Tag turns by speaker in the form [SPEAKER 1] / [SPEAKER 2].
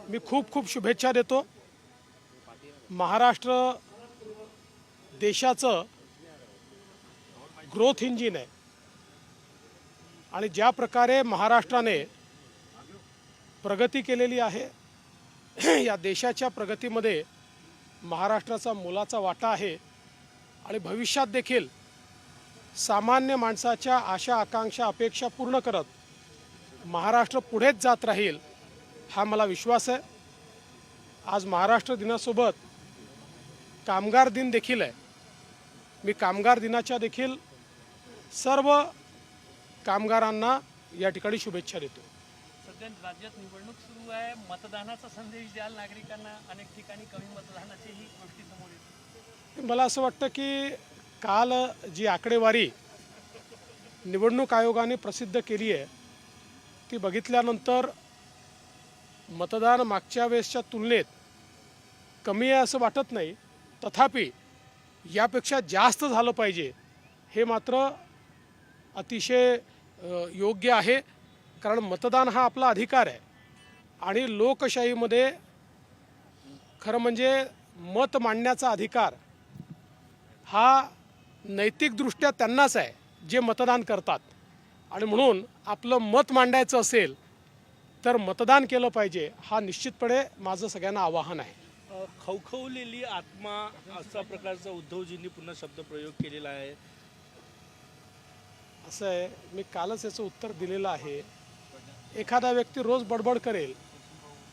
[SPEAKER 1] मी खूप खूप शुभेच्छा देतो। महाराष्ट्र देशाचं ग्रोथ इंजिन आहे आणि ज्या प्रकारे महाराष्ट्राने प्रगती केलेली आहे या देशाच्या प्रगतीमध्ये महाराष्ट्राचा मोलाचा वाटा आहे आणि भविष्यात देखील सामान्य माणसाच्या आशा आकांक्षा अपेक्षा पूर्ण करत महाराष्ट्र पुढेच जात राहील हा मला विश्वास आहे। आज महाराष्ट्र दिनासोबत कामगार दिन देखील आहे। मी कामगार दिनाच्या देखील सर्व कामगारांना या ठिकाणी शुभेच्छा देतो।
[SPEAKER 2] सध्या राज्यात निवडणूक सुरू आहे, मतदानाचा संदेश द्याल नागरिकांना? अनेक ठिकाणी कमी मतदानाचीही गोष्टी समोर येतात।
[SPEAKER 1] मला असं वाटतं की काल जी आकडेवारी निवडणूक आयोगाने प्रसिद्ध केली आहे ती बघितल्यानंतर मतदान मागच्या वेळेसच्या तुलनेत कमी आहे असं वाटत नाही, तथापि यापेक्षा जास्त झालं पाहिजे हे मात्र अतिशय योग्य आहे। कारण मतदान हा आपला अधिकार आहे आणि लोकशाहीमध्ये खरं म्हणजे मत मांडण्याचा अधिकार हा नैतिकदृष्ट्या त्यांनाच आहे जे मतदान करतात आणि म्हणून आपलं मत मांडायचं असेल तर मतदान केलं पाहिजे हा निश्चितपणे माझं सगळ्यांना आवाहन आहे।
[SPEAKER 3] खवखवलेली आत्मा असा प्रकारचा उद्धवजींनी पुन्हा शब्दप्रयोग केलेला आहे।
[SPEAKER 1] असं आहे, मी कालच याचं उत्तर दिलेलं आहे। एखादा व्यक्ती रोज बडबड करेल